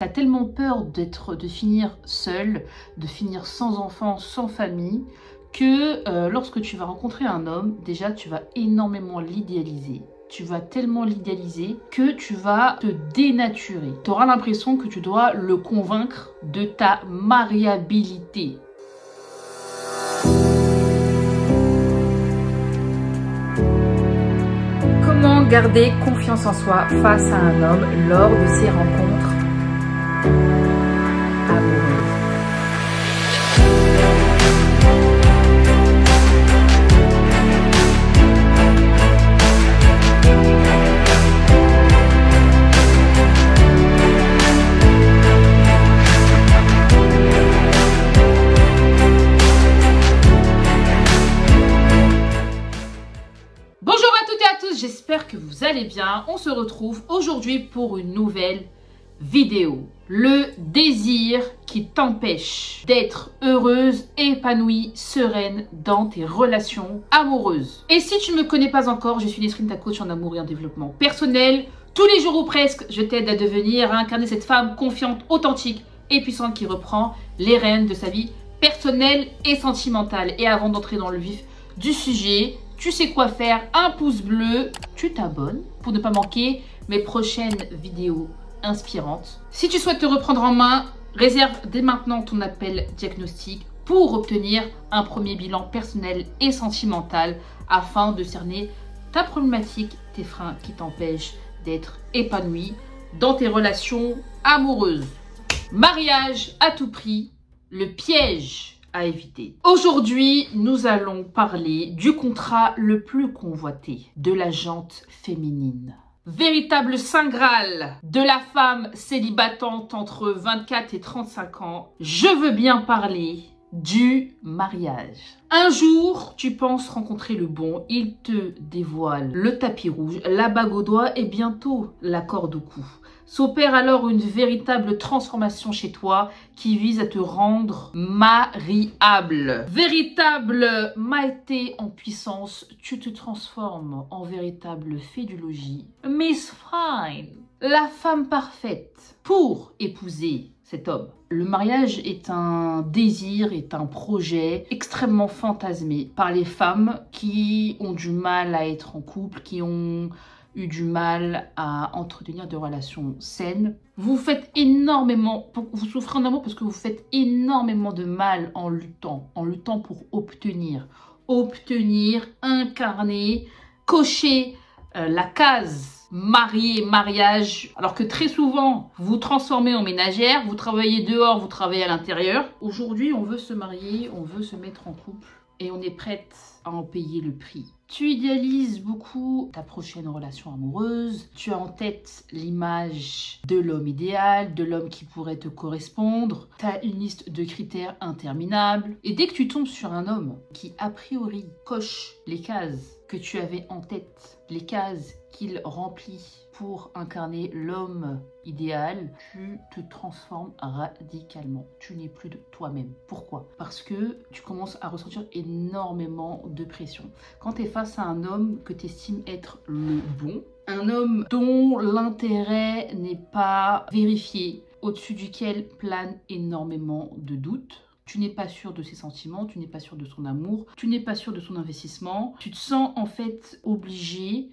T'as tellement peur de finir seul, de finir sans enfant, sans famille, que lorsque tu vas rencontrer un homme, déjà tu vas énormément l'idéaliser. Tu vas tellement l'idéaliser que tu vas te dénaturer. Tu auras l'impression que tu dois le convaincre de ta mariabilité. Comment garder confiance en soi face à un homme lors de ses rencontres amoureuses? J'espère que vous allez bien. On se retrouve aujourd'hui pour une nouvelle vidéo. Le désir qui t'empêche d'être heureuse, épanouie, sereine dans tes relations amoureuses. Et si tu ne me connais pas encore, je suis Nesrine, ta coach en amour et en développement personnel. Tous les jours ou presque, je t'aide à devenir, à incarner cette femme confiante, authentique et puissante qui reprend les rênes de sa vie personnelle et sentimentale. Et avant d'entrer dans le vif du sujet, tu sais quoi faire, un pouce bleu, tu t'abonnes pour ne pas manquer mes prochaines vidéos inspirantes. Si tu souhaites te reprendre en main, réserve dès maintenant ton appel diagnostic pour obtenir un premier bilan personnel et sentimental afin de cerner ta problématique, tes freins qui t'empêchent d'être épanoui dans tes relations amoureuses. Mariage à tout prix, le piège à éviter. Aujourd'hui, nous allons parler du contrat le plus convoité de la jante féminine. Véritable saint graal de la femme célibatante entre 24 et 35 ans, je veux bien parler du mariage. Un jour, tu penses rencontrer le bon, il te dévoile le tapis rouge, la bague au doigt et bientôt la corde au cou. S'opère alors une véritable transformation chez toi qui vise à te rendre mariable. Véritable maîtrise en puissance, tu te transformes en véritable fée du logis. Miss Fine, la femme parfaite pour épouser cet homme. Le mariage est un désir, est un projet extrêmement fantasmé par les femmes qui ont du mal à être en couple, qui ont eu du mal à entretenir des relations saines. Vous faites énormément, vous souffrez en amour parce que vous faites énormément de mal en luttant pour obtenir, incarner, cocher la case marié, mariage, alors que très souvent, vous vous transformez en ménagère, vous travaillez dehors, vous travaillez à l'intérieur. Aujourd'hui, on veut se marier, on veut se mettre en couple et on est prête à en payer le prix. Tu idéalises beaucoup ta prochaine relation amoureuse, tu as en tête l'image de l'homme idéal, de l'homme qui pourrait te correspondre, tu as une liste de critères interminables et dès que tu tombes sur un homme qui a priori coche les cases que tu avais en tête, les cases qu'il remplit pour incarner l'homme idéal, tu te transformes radicalement. Tu n'es plus de toi-même. Pourquoi? Parce que tu commences à ressentir énormément de pression. Quand tu es face à un homme que tu estimes être le bon, un homme dont l'intérêt n'est pas vérifié, au-dessus duquel plane énormément de doutes, tu n'es pas sûr de ses sentiments, tu n'es pas sûr de son amour, tu n'es pas sûr de son investissement. Tu te sens en fait obligé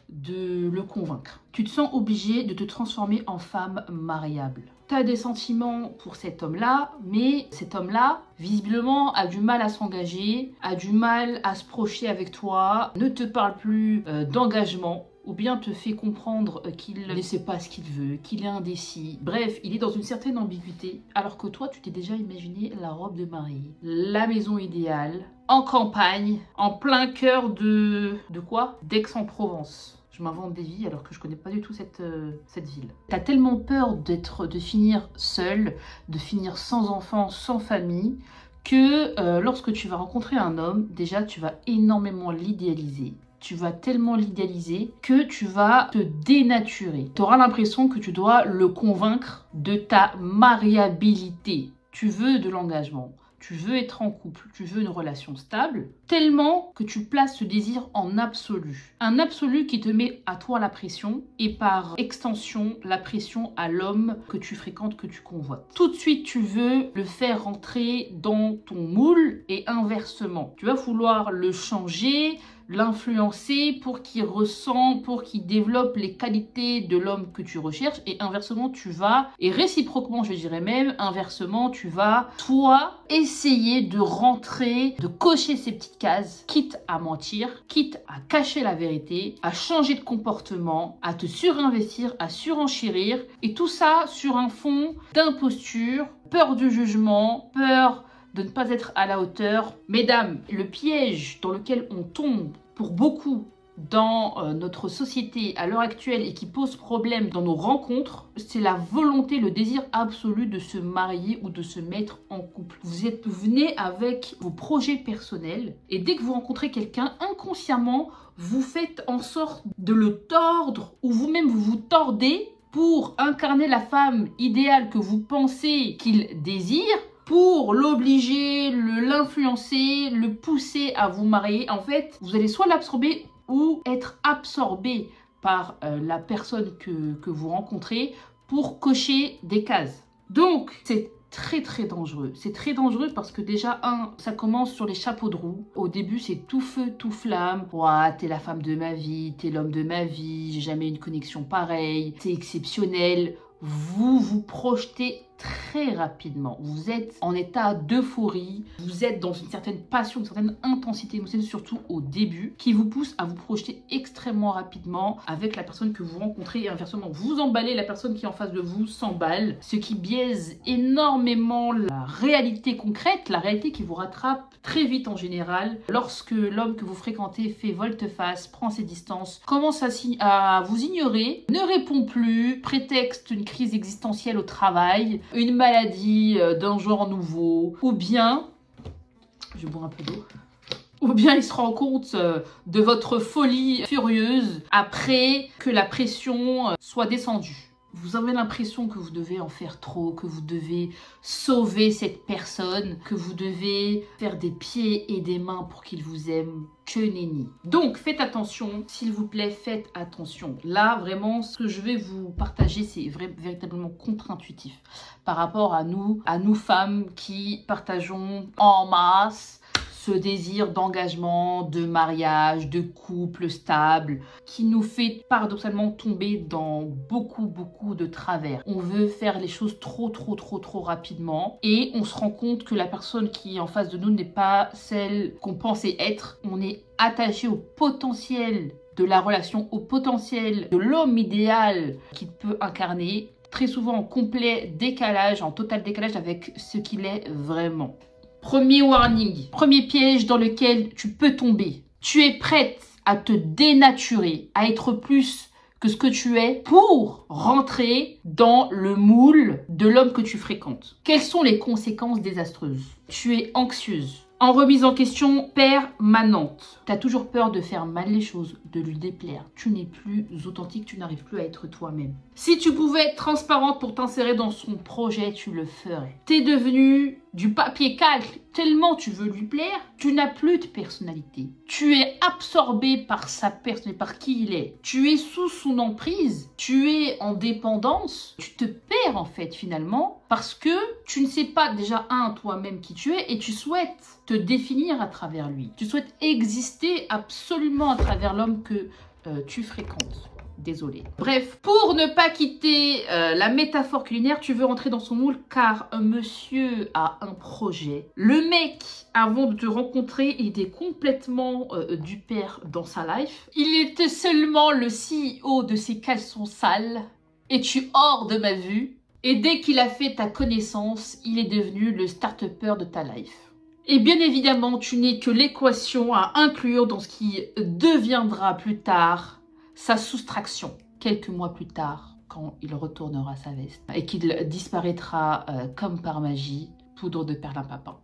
de le convaincre. Tu te sens obligé de te transformer en femme mariable. Tu as des sentiments pour cet homme-là, mais cet homme-là, visiblement, a du mal à s'engager, a du mal à se projeter avec toi, ne te parle plus d'engagement, ou bien te fait comprendre qu'il ne sait pas ce qu'il veut, qu'il est indécis. Bref, il est dans une certaine ambiguïté, alors que toi, tu t'es déjà imaginé la robe de mariée, la maison idéale, en campagne, en plein cœur de quoi? d'Aix-en-Provence. Je m'invente des vies alors que je connais pas du tout cette ville. T'as tellement peur de finir seule, de finir sans enfant, sans famille, que lorsque tu vas rencontrer un homme, déjà tu vas énormément l'idéaliser. Tu vas tellement l'idéaliser que tu vas te dénaturer. Tu auras l'impression que tu dois le convaincre de ta mariabilité. Tu veux de l'engagement. tu veux être en couple, tu veux une relation stable, tellement que tu places ce désir en absolu. Un absolu qui te met à toi la pression et par extension la pression à l'homme que tu fréquentes, que tu convoites. Tout de suite, tu veux le faire rentrer dans ton moule et inversement. Tu vas vouloir le changer, l'influencer pour qu'il ressent, pour qu'il développe les qualités de l'homme que tu recherches et inversement tu vas, et réciproquement je dirais même, inversement tu vas, toi, essayer de rentrer, de cocher ces petites cases, quitte à mentir, quitte à cacher la vérité, à changer de comportement, à te surinvestir, à surenchérir et tout ça sur un fond d'imposture, peur du jugement, peur de ne pas être à la hauteur. Mesdames, le piège dans lequel on tombe pour beaucoup dans notre société à l'heure actuelle et qui pose problème dans nos rencontres, c'est la volonté, le désir absolu de se marier ou de se mettre en couple. Vous venez avec vos projets personnels et dès que vous rencontrez quelqu'un, inconsciemment, vous faites en sorte de le tordre ou vous-même vous vous tordez pour incarner la femme idéale que vous pensez qu'il désire, pour l'obliger, l'influencer, le pousser à vous marier. En fait, vous allez soit l'absorber ou être absorbé par la personne que vous rencontrez pour cocher des cases. Donc, c'est très dangereux. C'est très dangereux parce que déjà, ça commence sur les chapeaux de roue. Au début, c'est tout feu, tout flamme. Ouah, t'es la femme de ma vie, t'es l'homme de ma vie, j'ai jamais eu une connexion pareille, c'est exceptionnel. Vous vous projetez très rapidement. Vous êtes en état d'euphorie, vous êtes dans une certaine passion, une certaine intensité émotionnelle, surtout au début, qui vous pousse à vous projeter extrêmement rapidement avec la personne que vous rencontrez et inversement. Vous emballez, la personne qui est en face de vous s'emballe, ce qui biaise énormément la réalité concrète, la réalité qui vous rattrape très vite en général. Lorsque l'homme que vous fréquentez fait volte-face, prend ses distances, commence à vous ignorer, ne répond plus, prétexte une crise existentielle au travail, une maladie d'un genre nouveau, ou bien, je bois un peu d'eau, ou bien il se rend compte de votre folie furieuse après que la pression soit descendue. Vous avez l'impression que vous devez en faire trop, que vous devez sauver cette personne, que vous devez faire des pieds et des mains pour qu'il vous aime. Que nenni. Donc, faites attention, s'il vous plaît, faites attention. Là, vraiment, ce que je vais vous partager, c'est véritablement contre-intuitif par rapport à nous femmes qui partageons en masse ce désir d'engagement, de mariage, de couple stable, qui nous fait paradoxalement tomber dans beaucoup de travers. On veut faire les choses trop rapidement et on se rend compte que la personne qui est en face de nous n'est pas celle qu'on pensait être. On est attaché au potentiel de la relation, au potentiel de l'homme idéal qu'il peut incarner, très souvent en complet décalage, en total décalage avec ce qu'il est vraiment. Premier warning, premier piège dans lequel tu peux tomber. Tu es prête à te dénaturer, à être plus que ce que tu es pour rentrer dans le moule de l'homme que tu fréquentes. Quelles sont les conséquences désastreuses? Tu es anxieuse, en remise en question permanente. Tu as toujours peur de faire mal les choses, de lui déplaire. Tu n'es plus authentique, tu n'arrives plus à être toi-même. Si tu pouvais être transparente pour t'insérer dans son projet, tu le ferais. Tu es devenue du papier calque tellement tu veux lui plaire, tu n'as plus de personnalité. Tu es absorbé par sa personnalité, par qui il est. Tu es sous son emprise, tu es en dépendance. Tu te perds en fait finalement parce que tu ne sais pas déjà toi-même qui tu es et tu souhaites te définir à travers lui. Tu souhaites exister absolument à travers l'homme que tu fréquentes. Désolée. Bref, pour ne pas quitter la métaphore culinaire, tu veux rentrer dans son moule car un monsieur a un projet. Le mec, avant de te rencontrer, il était complètement du père dans sa life. Il était seulement le CEO de ses caleçons sales. Es-tu hors de ma vue? Et dès qu'il a fait ta connaissance, il est devenu le start-upper de ta life. Et bien évidemment, tu n'es que l'équation à inclure dans ce qui deviendra plus tard sa soustraction, quelques mois plus tard, quand il retournera sa veste et qu'il disparaîtra comme par magie, poudre de perlimpinpin.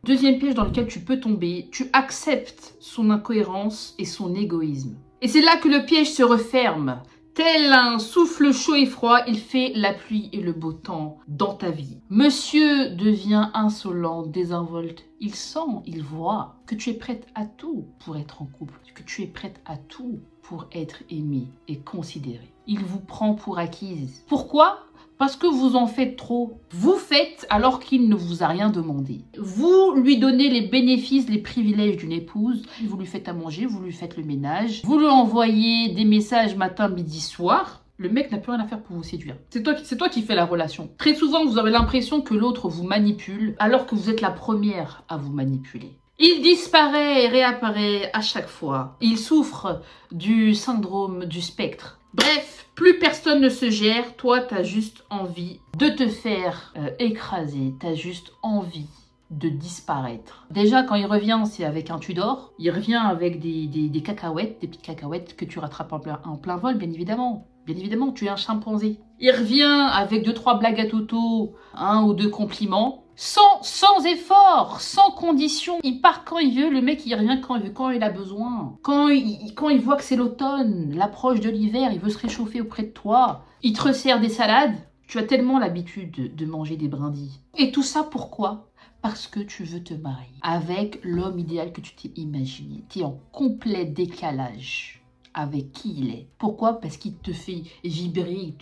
Deuxième piège dans lequel tu peux tomber, tu acceptes son incohérence et son égoïsme. Et c'est là que le piège se referme. Tel un souffle chaud et froid, il fait la pluie et le beau temps dans ta vie. Monsieur devient insolent, désinvolte. Il sent, il voit que tu es prête à tout pour être en couple, que tu es prête à tout pour être aimée et considérée. Il vous prend pour acquise. Pourquoi ? Parce que vous en faites trop. Vous faites alors qu'il ne vous a rien demandé. Vous lui donnez les bénéfices, les privilèges d'une épouse. Vous lui faites à manger, vous lui faites le ménage. Vous lui envoyez des messages matin, midi, soir. Le mec n'a plus rien à faire pour vous séduire. C'est toi qui fais la relation. Très souvent, vous avez l'impression que l'autre vous manipule alors que vous êtes la première à vous manipuler. Il disparaît et réapparaît à chaque fois. Il souffre du syndrome du spectre. Bref, plus personne ne se gère. Toi, t'as juste envie de te faire écraser. T'as juste envie de disparaître. Déjà, quand il revient, c'est avec un Tudor. Il revient avec des cacahuètes, des petites cacahuètes que tu rattrapes en plein vol, bien évidemment. Bien évidemment, tu es un chimpanzé. Il revient avec 2-3 blagues à toto, 1 ou 2 compliments. Sans effort, sans condition. Il part quand il veut, le mec il revient quand il veut, quand il a besoin. Quand il voit que c'est l'automne, l'approche de l'hiver, il veut se réchauffer auprès de toi. Il te resserre des salades. Tu as tellement l'habitude de manger des brindilles. Et tout ça pourquoi ? Parce que tu veux te marier avec l'homme idéal que tu t'es imaginé. Tu es en complet décalage avec qui il est. Pourquoi? Parce qu'il te fait vibrer,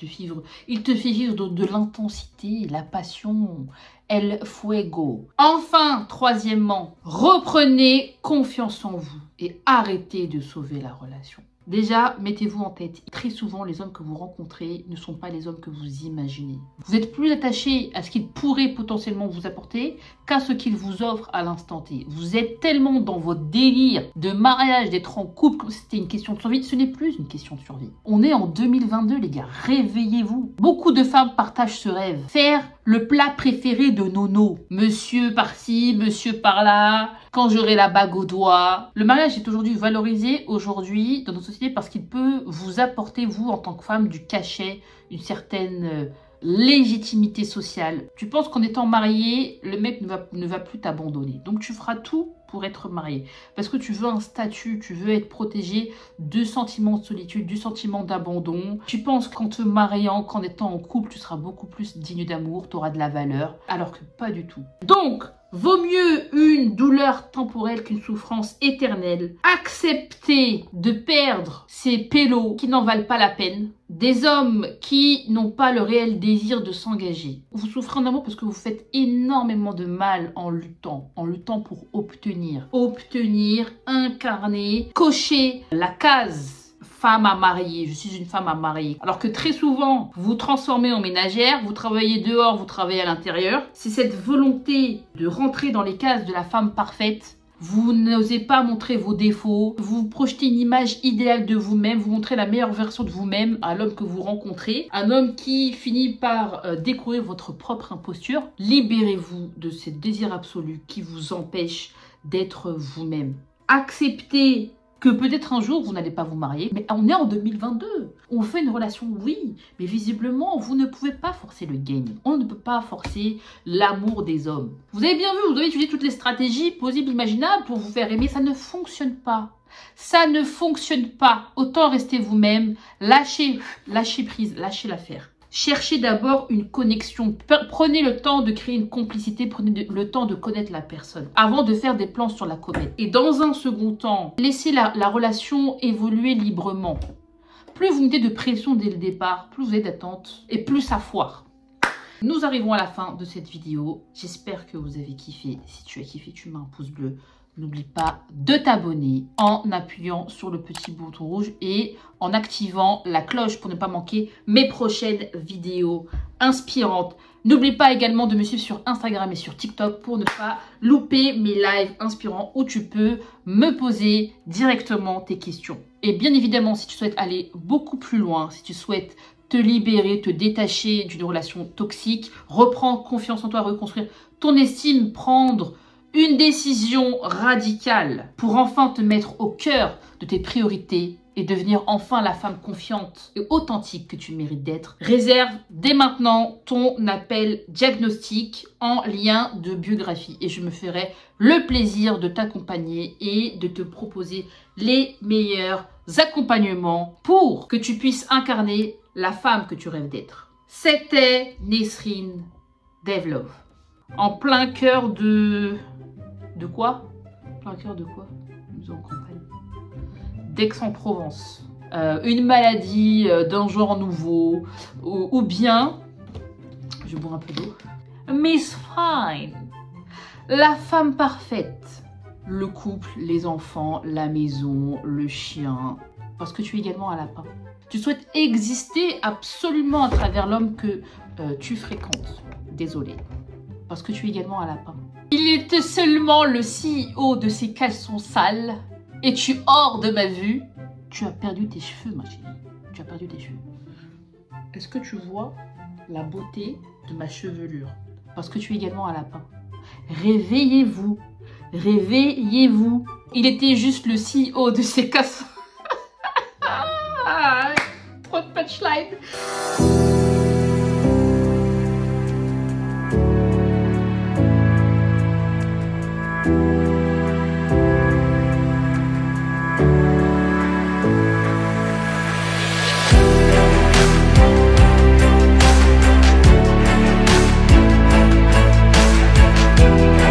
il te fait vivre de l'intensité, la passion, el fuego. Enfin, troisièmement, reprenez confiance en vous et arrêtez de sauver la relation. Déjà, mettez-vous en tête, très souvent, les hommes que vous rencontrez ne sont pas les hommes que vous imaginez. Vous êtes plus attaché à ce qu'ils pourraient potentiellement vous apporter qu'à ce qu'ils vous offrent à l'instant T. Vous êtes tellement dans votre délire de mariage, d'être en couple, comme si c'était une question de survie. Ce n'est plus une question de survie. On est en 2022, les gars. Réveillez-vous. Beaucoup de femmes partagent ce rêve. Faire le plat préféré de Nono. Monsieur par-ci, monsieur par-là. Quand j'aurai la bague au doigt. Le mariage est aujourd'hui valorisé aujourd'hui dans notre société parce qu'il peut vous apporter, vous, en tant que femme, du cachet, une certaine légitimité sociale. Tu penses qu'en étant marié, le mec ne va plus t'abandonner. Donc tu feras tout pour être marié. Parce que tu veux un statut, tu veux être protégé de sentiments de solitude, du sentiment d'abandon. Tu penses qu'en te mariant, qu'en étant en couple, tu seras beaucoup plus digne d'amour, tu auras de la valeur, alors que pas du tout. Donc, vaut mieux une douleur temporelle qu'une souffrance éternelle. Acceptez de perdre ces pélos qui n'en valent pas la peine. Des hommes qui n'ont pas le réel désir de s'engager. Vous souffrez en amour parce que vous faites énormément de mal en luttant pour obtenir. Obtenir, incarner, cocher la case femme à marier, je suis une femme à marier. Alors que très souvent, vous vous transformez en ménagère, vous travaillez dehors, vous travaillez à l'intérieur. C'est cette volonté de rentrer dans les cases de la femme parfaite. Vous n'osez pas montrer vos défauts, vous projetez une image idéale de vous-même, vous montrez la meilleure version de vous-même à l'homme que vous rencontrez. Un homme qui finit par découvrir votre propre imposture. Libérez-vous de ce désir absolu qui vous empêche d'être vous-même. Acceptez que peut-être un jour vous n'allez pas vous marier, mais on est en 2022. On fait une relation, oui, mais visiblement vous ne pouvez pas forcer le game. On ne peut pas forcer l'amour des hommes. Vous avez bien vu, vous avez utilisé toutes les stratégies possibles, imaginables pour vous faire aimer, ça ne fonctionne pas. Ça ne fonctionne pas. Autant rester vous-même, lâchez prise, lâchez l'affaire. Cherchez d'abord une connexion. Prenez le temps de créer une complicité, prenez le temps de connaître la personne avant de faire des plans sur la comète. Et dans un second temps, laissez la relation évoluer librement. Plus vous mettez de pression dès le départ, plus vous avez d'attente et plus ça foire. Nous arrivons à la fin de cette vidéo. J'espère que vous avez kiffé. Si tu as kiffé, tu mets un pouce bleu. N'oublie pas de t'abonner en appuyant sur le petit bouton rouge et en activant la cloche pour ne pas manquer mes prochaines vidéos inspirantes. N'oublie pas également de me suivre sur Instagram et sur TikTok pour ne pas louper mes lives inspirants où tu peux me poser directement tes questions. Et bien évidemment, si tu souhaites aller beaucoup plus loin, si tu souhaites te libérer, te détacher d'une relation toxique, reprendre confiance en toi, reconstruire ton estime, prendre une décision radicale pour enfin te mettre au cœur de tes priorités et devenir enfin la femme confiante et authentique que tu mérites d'être. Réserve dès maintenant ton appel diagnostic en lien de biographie et je me ferai le plaisir de t'accompagner et de te proposer les meilleurs accompagnements pour que tu puisses incarner la femme que tu rêves d'être. C'était Nesrine Devlov. En plein cœur de... De quoi? Plein cœur de quoi? Nous en campagne. D'Aix-en-Provence. Une maladie d'un genre nouveau. Ou bien... Je bois un peu d'eau. Miss Fine. La femme parfaite. Le couple, les enfants, la maison, le chien. Parce que tu es également un lapin. Tu souhaites exister absolument à travers l'homme que tu fréquentes. Désolée. Parce que tu es également un lapin. Il était seulement le CEO de ces caleçons sales. Et tu hors de ma vue. Tu as perdu tes cheveux, ma chérie. Tu as perdu tes cheveux. Est-ce que tu vois la beauté de ma chevelure? Parce que tu es également un lapin. Réveillez-vous. Réveillez-vous. Il était juste le CEO de ces caleçons. Trop de punchline.